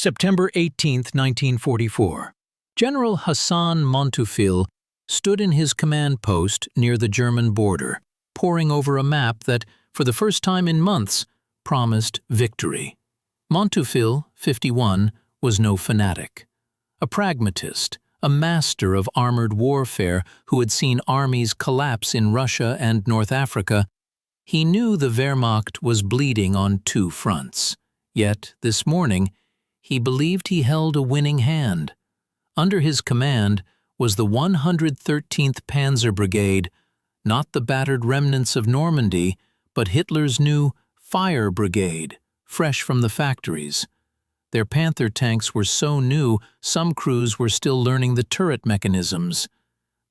September 18, 1944. General Hassan Monteufil stood in his command post near the German border, poring over a map that, for the first time in months, promised victory. Monteufil, 51, was no fanatic. A pragmatist, a master of armored warfare who had seen armies collapse in Russia and North Africa, he knew the Wehrmacht was bleeding on two fronts. Yet, this morning, he believed he held a winning hand. Under his command was the 113th Panzer Brigade, not the battered remnants of Normandy, but Hitler's new Fire Brigade, fresh from the factories. Their Panther tanks were so new, some crews were still learning the turret mechanisms.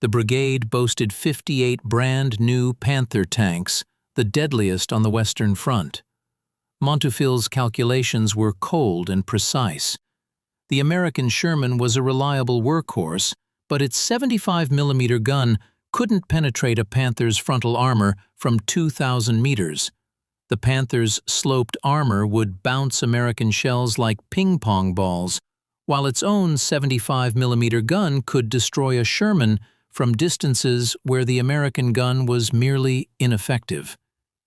The brigade boasted 58 brand-new Panther tanks, the deadliest on the Western Front. Monteufil's calculations were cold and precise. The American Sherman was a reliable workhorse, but its 75mm gun couldn't penetrate a Panther's frontal armor from 2,000 meters. The Panther's sloped armor would bounce American shells like ping-pong balls, while its own 75mm gun could destroy a Sherman from distances where the American gun was merely ineffective.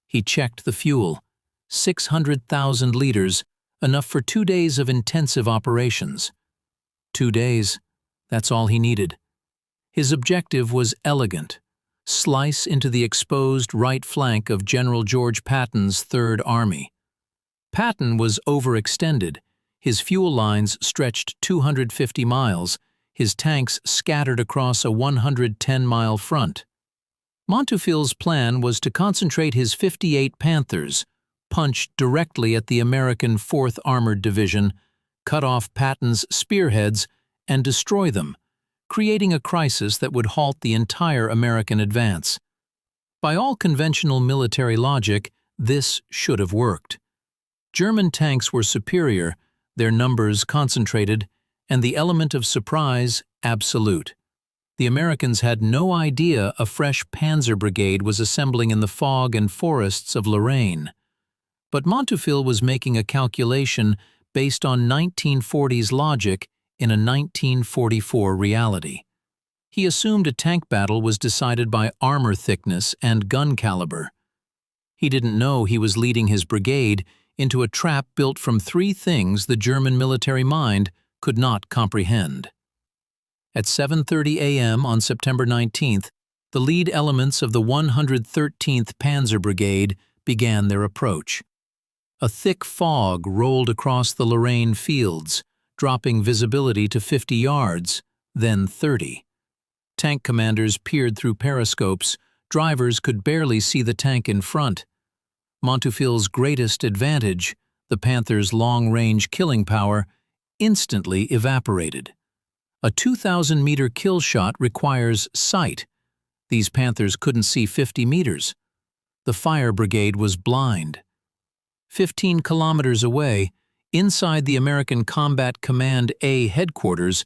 He checked the fuel. 600,000 liters, enough for 2 days of intensive operations. 2 days, that's all he needed. His objective was elegant: slice into the exposed right flank of General George Patton's Third Army. Patton was overextended. His fuel lines stretched 250 miles, his tanks scattered across a 110-mile front. Monteufil's plan was to concentrate his 58 Panthers, punch directly at the American 4th Armored Division, cut off Patton's spearheads, and destroy them, creating a crisis that would halt the entire American advance. By all conventional military logic, this should have worked. German tanks were superior, their numbers concentrated, and the element of surprise absolute. The Americans had no idea a fresh Panzer Brigade was assembling in the fog and forests of Lorraine. But Monteufil was making a calculation based on 1940s logic in a 1944 reality. He assumed a tank battle was decided by armor thickness and gun caliber. He didn't know he was leading his brigade into a trap built from three things the German military mind could not comprehend. At 7:30 a.m. on September 19th, the lead elements of the 113th Panzer Brigade began their approach. A thick fog rolled across the Lorraine fields, dropping visibility to 50 yards, then 30. Tank commanders peered through periscopes. Drivers could barely see the tank in front. Monteufil's greatest advantage, the Panther's long-range killing power, instantly evaporated. A 2,000-meter kill shot requires sight. These Panthers couldn't see 50 meters. The Fire Brigade was blind. 15 kilometers away, inside the American Combat Command A headquarters,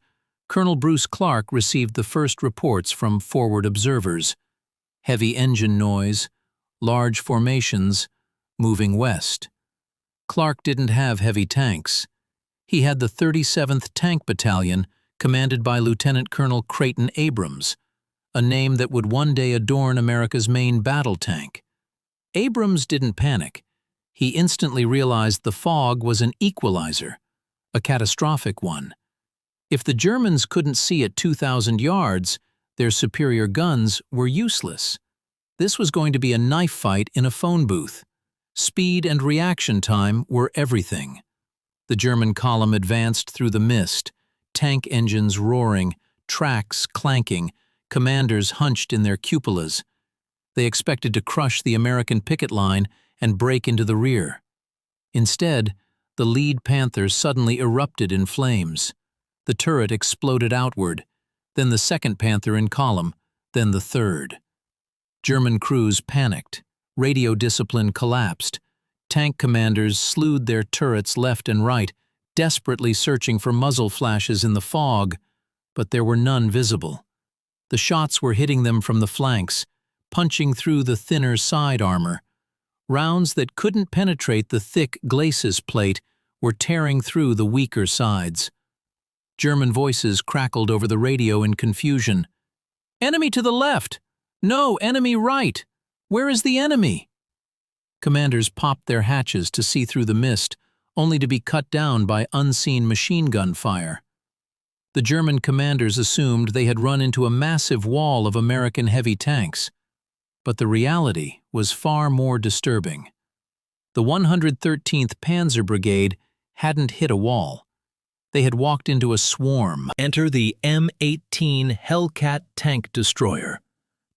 Colonel Bruce Clark received the first reports from forward observers. Heavy engine noise, large formations, moving west. Clark didn't have heavy tanks. He had the 37th Tank Battalion, commanded by Lieutenant Colonel Creighton Abrams, a name that would one day adorn America's main battle tank. Abrams didn't panic. He instantly realized the fog was an equalizer, a catastrophic one. If the Germans couldn't see at 2,000 yards, their superior guns were useless. This was going to be a knife fight in a phone booth. Speed and reaction time were everything. The German column advanced through the mist, tank engines roaring, tracks clanking, commanders hunched in their cupolas. They expected to crush the American picket line and break into the rear. Instead, the lead Panther suddenly erupted in flames. The turret exploded outward, then the second Panther in column, then the third. German crews panicked. Radio discipline collapsed. Tank commanders slewed their turrets left and right, desperately searching for muzzle flashes in the fog, but there were none visible. The shots were hitting them from the flanks, punching through the thinner side armor. Rounds that couldn't penetrate the thick glacis plate were tearing through the weaker sides. German voices crackled over the radio in confusion. "Enemy to the left! No, enemy right! Where is the enemy?" Commanders popped their hatches to see through the mist, only to be cut down by unseen machine gun fire. The German commanders assumed they had run into a massive wall of American heavy tanks. But the reality was far more disturbing. The 113th Panzer Brigade hadn't hit a wall. They had walked into a swarm. Enter the M18 Hellcat tank destroyer.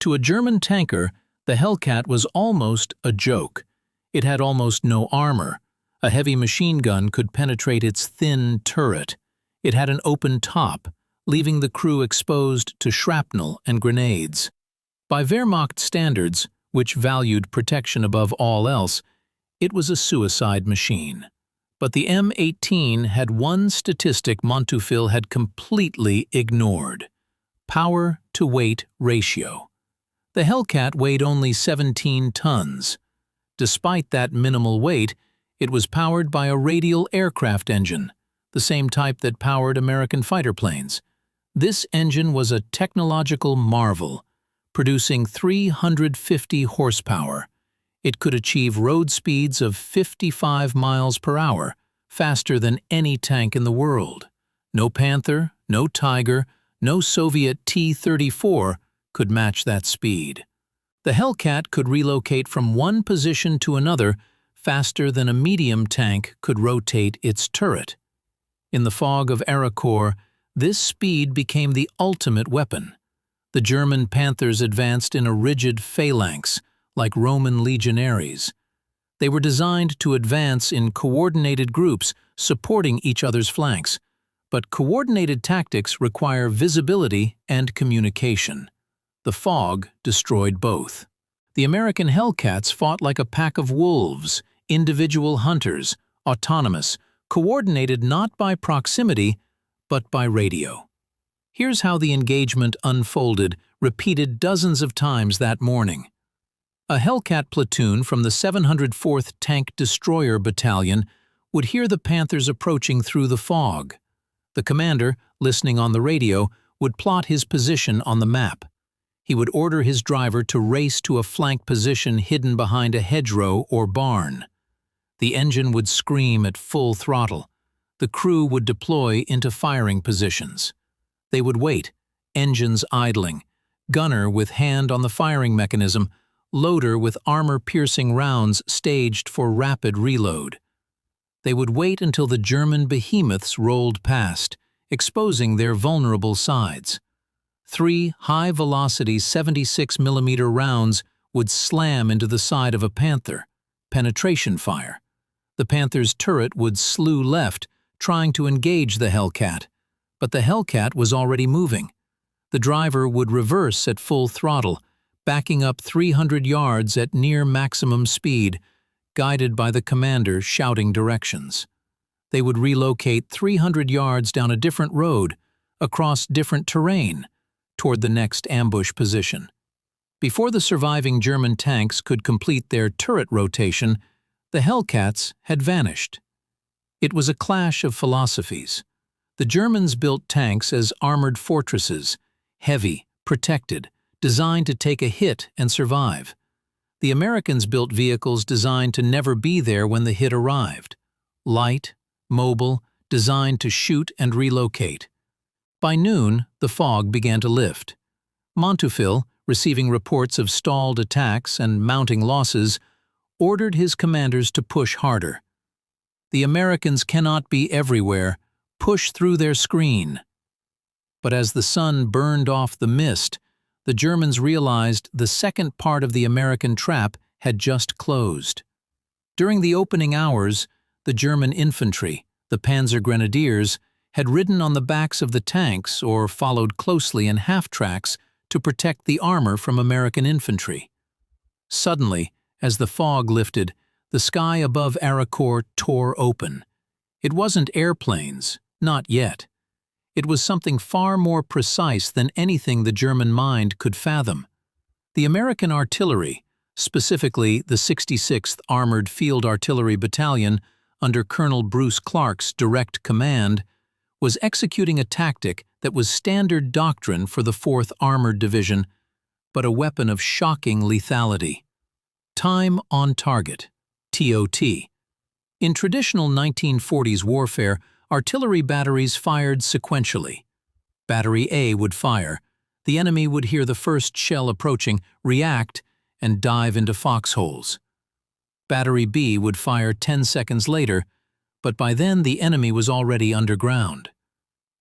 To a German tanker, the Hellcat was almost a joke. It had almost no armor. A heavy machine gun could penetrate its thin turret. It had an open top, leaving the crew exposed to shrapnel and grenades. By Wehrmacht standards, which valued protection above all else, it was a suicide machine. But the M18 had one statistic Montefiore had completely ignored: power-to-weight ratio. The Hellcat weighed only 17 tons. Despite that minimal weight, it was powered by a radial aircraft engine, the same type that powered American fighter planes. This engine was a technological marvel, producing 350 horsepower. It could achieve road speeds of 55 miles per hour, faster than any tank in the world. No Panther, no Tiger, no Soviet T-34 could match that speed. The Hellcat could relocate from one position to another faster than a medium tank could rotate its turret. In the fog of Arracourt, this speed became the ultimate weapon. The German Panthers advanced in a rigid phalanx, like Roman legionaries. They were designed to advance in coordinated groups, supporting each other's flanks. But coordinated tactics require visibility and communication. The fog destroyed both. The American Hellcats fought like a pack of wolves, individual hunters, autonomous, coordinated not by proximity, but by radio. Here's how the engagement unfolded, repeated dozens of times that morning. A Hellcat platoon from the 704th Tank Destroyer Battalion would hear the Panthers approaching through the fog. The commander, listening on the radio, would plot his position on the map. He would order his driver to race to a flank position hidden behind a hedgerow or barn. The engine would scream at full throttle. The crew would deploy into firing positions. They would wait, engines idling, gunner with hand on the firing mechanism, loader with armor-piercing rounds staged for rapid reload. They would wait until the German behemoths rolled past, exposing their vulnerable sides. 3 high-velocity 76mm rounds would slam into the side of a Panther, penetration fire. The Panther's turret would slew left, trying to engage the Hellcat, but the Hellcat was already moving. The driver would reverse at full throttle, backing up 300 yards at near maximum speed, guided by the commander shouting directions. They would relocate 300 yards down a different road, across different terrain, toward the next ambush position. Before the surviving German tanks could complete their turret rotation, the Hellcats had vanished. It was a clash of philosophies. The Germans built tanks as armored fortresses, heavy, protected, designed to take a hit and survive. The Americans built vehicles designed to never be there when the hit arrived. Light, mobile, designed to shoot and relocate. By noon, the fog began to lift. Montefiore, receiving reports of stalled attacks and mounting losses, ordered his commanders to push harder. The Americans cannot be everywhere. Push through their screen. But as the sun burned off the mist, the Germans realized the second part of the American trap had just closed. During the opening hours, the German infantry, the Panzer Grenadiers, had ridden on the backs of the tanks or followed closely in half-tracks to protect the armor from American infantry. Suddenly, as the fog lifted, the sky above Arracourt tore open. It wasn't airplanes, not yet. It was something far more precise than anything the German mind could fathom. The American artillery, specifically the 66th Armored Field Artillery Battalion, under Colonel Bruce Clark's direct command, was executing a tactic that was standard doctrine for the 4th Armored Division, but a weapon of shocking lethality. Time on target, TOT. In traditional 1940s warfare, artillery batteries fired sequentially. Battery A would fire. The enemy would hear the first shell approaching, react, and dive into foxholes. Battery B would fire 10 seconds later, but by then the enemy was already underground.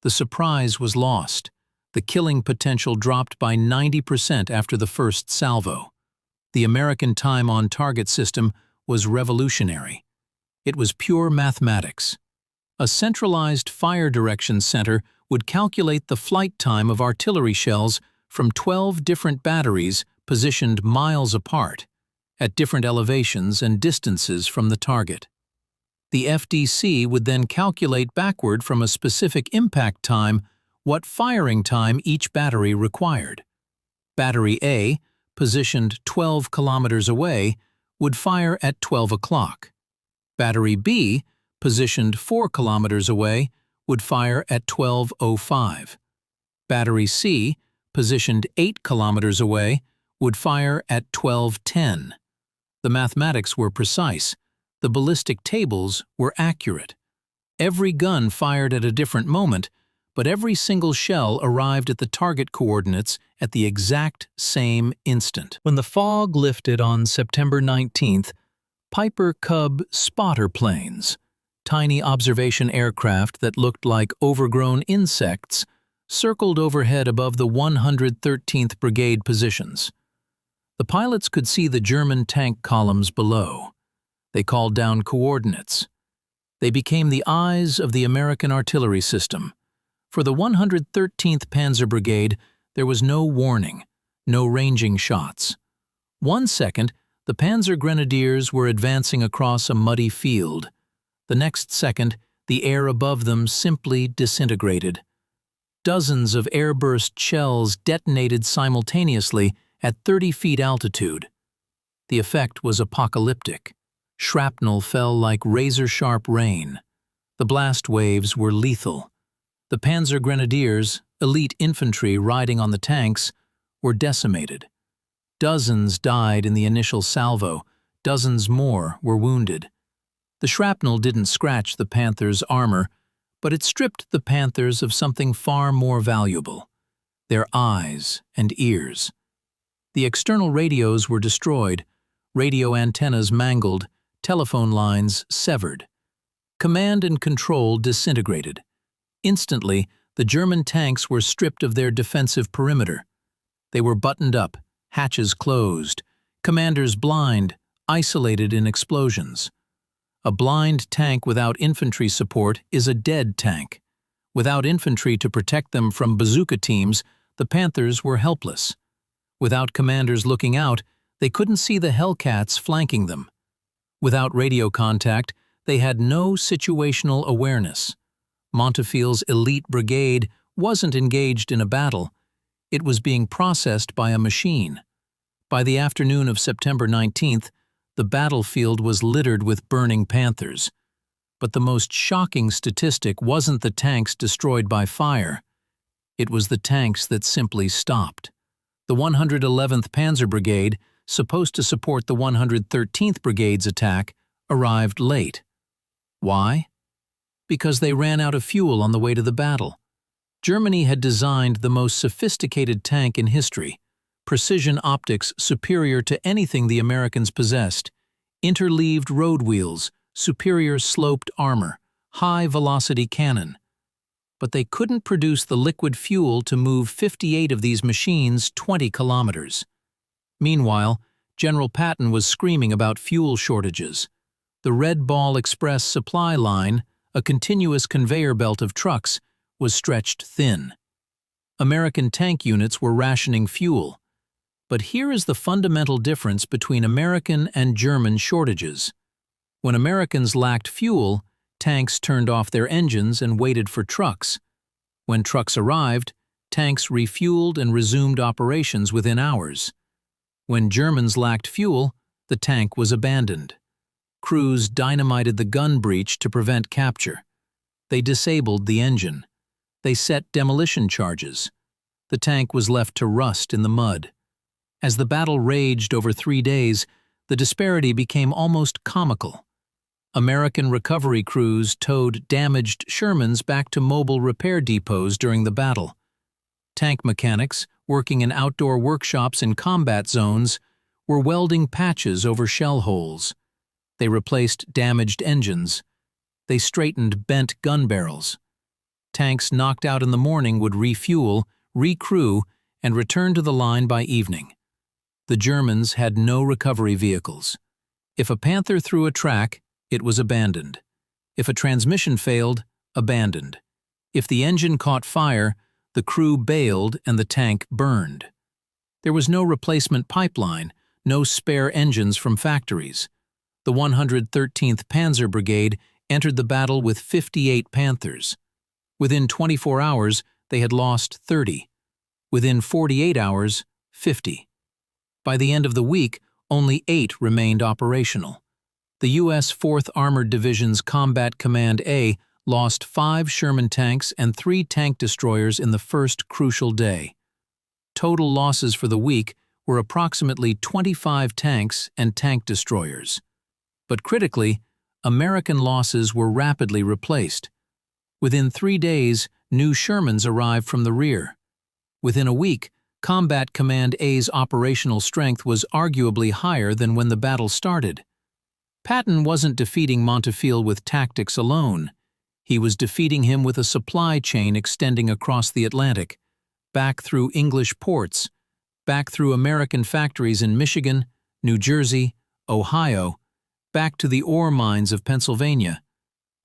The surprise was lost. The killing potential dropped by 90% after the first salvo. The American time-on-target system was revolutionary. It was pure mathematics. A centralized fire direction center would calculate the flight time of artillery shells from 12 different batteries positioned miles apart, at different elevations and distances from the target. The FDC would then calculate backward from a specific impact time what firing time each battery required. Battery A, positioned 12 kilometers away, would fire at 12 o'clock. Battery B, positioned 4 kilometers away, would fire at 12:05. Battery C, positioned 8 kilometers away, would fire at 12:10. The mathematics were precise. The ballistic tables were accurate. Every gun fired at a different moment, but every single shell arrived at the target coordinates at the exact same instant. When the fog lifted on September 19th, Piper Cub spotter planes, tiny observation aircraft that looked like overgrown insects, circled overhead above the 113th Brigade positions. The pilots could see the German tank columns below. They called down coordinates. They became the eyes of the American artillery system. For the 113th Panzer Brigade, there was no warning, no ranging shots. 1 second, the Panzer Grenadiers were advancing across a muddy field. The next second, the air above them simply disintegrated. Dozens of airburst shells detonated simultaneously at 30 feet altitude. The effect was apocalyptic. Shrapnel fell like razor-sharp rain. The blast waves were lethal. The Panzer Grenadiers, elite infantry riding on the tanks, were decimated. Dozens died in the initial salvo. Dozens more were wounded. The shrapnel didn't scratch the Panthers' armor, but it stripped the Panthers of something far more valuable: their eyes and ears. The external radios were destroyed, radio antennas mangled, telephone lines severed. Command and control disintegrated. Instantly, the German tanks were stripped of their defensive perimeter. They were buttoned up, hatches closed, commanders blind, isolated in explosions. A blind tank without infantry support is a dead tank. Without infantry to protect them from bazooka teams, the Panthers were helpless. Without commanders looking out, they couldn't see the Hellcats flanking them. Without radio contact, they had no situational awareness. Montefil's elite brigade wasn't engaged in a battle. It was being processed by a machine. By the afternoon of September 19th, the battlefield was littered with burning Panthers. But the most shocking statistic wasn't the tanks destroyed by fire. It was the tanks that simply stopped. The 111th Panzer Brigade, supposed to support the 113th Brigade's attack, arrived late. Why? Because they ran out of fuel on the way to the battle. Germany had designed the most sophisticated tank in history, precision optics superior to anything the Americans possessed, interleaved road wheels, superior sloped armor, high-velocity cannon. But they couldn't produce the liquid fuel to move 58 of these machines 20 kilometers. Meanwhile, General Patton was screaming about fuel shortages. The Red Ball Express supply line, a continuous conveyor belt of trucks, was stretched thin. American tank units were rationing fuel. But here is the fundamental difference between American and German shortages. When Americans lacked fuel, tanks turned off their engines and waited for trucks. When trucks arrived, tanks refueled and resumed operations within hours. When Germans lacked fuel, the tank was abandoned. Crews dynamited the gun breech to prevent capture. They disabled the engine. They set demolition charges. The tank was left to rust in the mud. As the battle raged over 3 days, the disparity became almost comical. American recovery crews towed damaged Shermans back to mobile repair depots during the battle. Tank mechanics, working in outdoor workshops in combat zones, were welding patches over shell holes. They replaced damaged engines. They straightened bent gun barrels. Tanks knocked out in the morning would refuel, recrew, and return to the line by evening. The Germans had no recovery vehicles. If a Panther threw a track, it was abandoned. If a transmission failed, abandoned. If the engine caught fire, the crew bailed and the tank burned. There was no replacement pipeline, no spare engines from factories. The 113th Panzer Brigade entered the battle with 58 Panthers. Within 24 hours, they had lost 30. Within 48 hours, 50. By the end of the week, only 8 remained operational. The U.S. 4th Armored Division's Combat Command A lost 5 Sherman tanks and 3 tank destroyers in the first crucial day. Total losses for the week were approximately 25 tanks and tank destroyers. But critically, American losses were rapidly replaced. Within 3 days, new Shermans arrived from the rear. Within a week, Combat Command A's operational strength was arguably higher than when the battle started. Patton wasn't defeating Montefiore with tactics alone. He was defeating him with a supply chain extending across the Atlantic, back through English ports, back through American factories in Michigan, New Jersey, Ohio, back to the ore mines of Pennsylvania,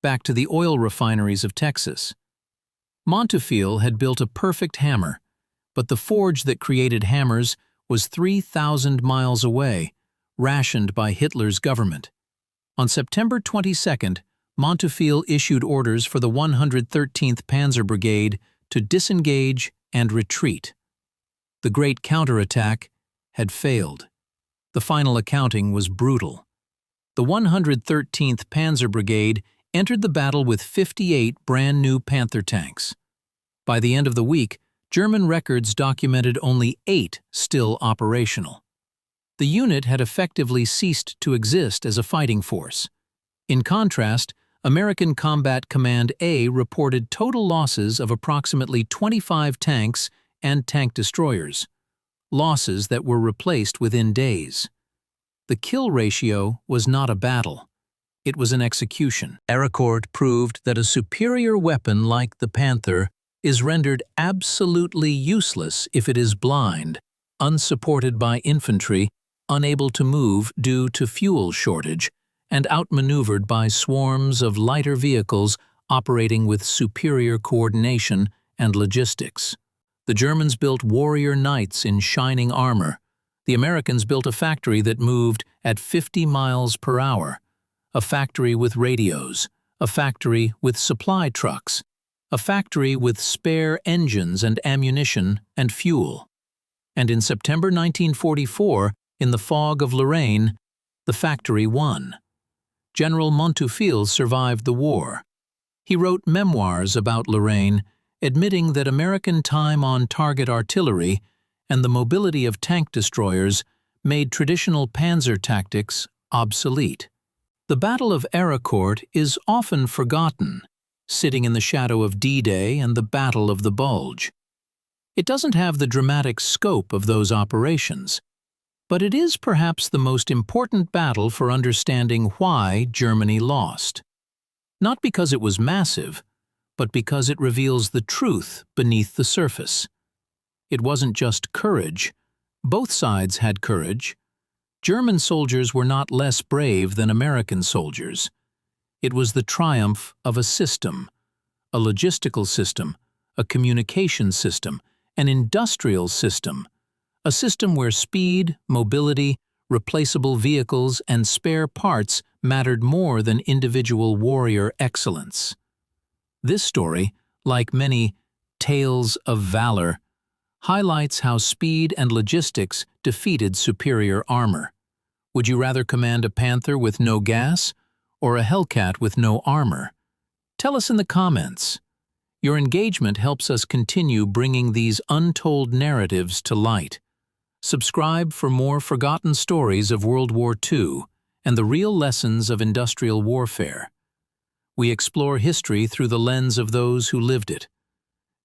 back to the oil refineries of Texas. Montefiore had built a perfect hammer, but the forge that created hammers was 3,000 miles away, rationed by Hitler's government. On September 22nd, Montefiore issued orders for the 113th Panzer Brigade to disengage and retreat. The great counterattack had failed. The final accounting was brutal. The 113th Panzer Brigade entered the battle with 58 brand-new Panther tanks. By the end of the week, German records documented only 8 still operational. The unit had effectively ceased to exist as a fighting force. In contrast, American Combat Command A reported total losses of approximately 25 tanks and tank destroyers, losses that were replaced within days. The kill ratio was not a battle. It was an execution. Arracourt proved that a superior weapon like the Panther is rendered absolutely useless if it is blind, unsupported by infantry, unable to move due to fuel shortage, and outmaneuvered by swarms of lighter vehicles operating with superior coordination and logistics. The Germans built warrior knights in shining armor. The Americans built a factory that moved at 50 miles per hour, a factory with radios, a factory with supply trucks, a factory with spare engines and ammunition and fuel. And in September 1944, in the fog of Lorraine, the factory won. General Montefiore survived the war. He wrote memoirs about Lorraine, admitting that American time-on-target artillery and the mobility of tank destroyers made traditional panzer tactics obsolete. The Battle of Arracourt is often forgotten, sitting in the shadow of D-Day and the Battle of the Bulge. It doesn't have the dramatic scope of those operations, but it is perhaps the most important battle for understanding why Germany lost. Not because it was massive, but because it reveals the truth beneath the surface. It wasn't just courage. Both sides had courage. German soldiers were not less brave than American soldiers. It was the triumph of a system, a logistical system, a communication system, an industrial system, a system where speed, mobility, replaceable vehicles, and spare parts mattered more than individual warrior excellence. This story, like many tales of valor, highlights how speed and logistics defeated superior armor. Would you rather command a Panther with no gas or a Hellcat with no armor? Tell us in the comments. Your engagement helps us continue bringing these untold narratives to light. Subscribe for more forgotten stories of World War II and the real lessons of industrial warfare. We explore history through the lens of those who lived it.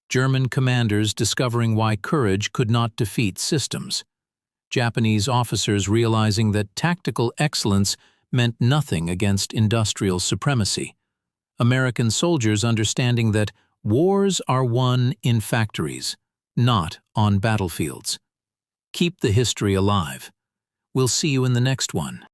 German commanders discovering why courage could not defeat systems. Japanese officers realizing that tactical excellence meant nothing against industrial supremacy. American soldiers understanding that wars are won in factories, not on battlefields. Keep the history alive. We'll see you in the next one.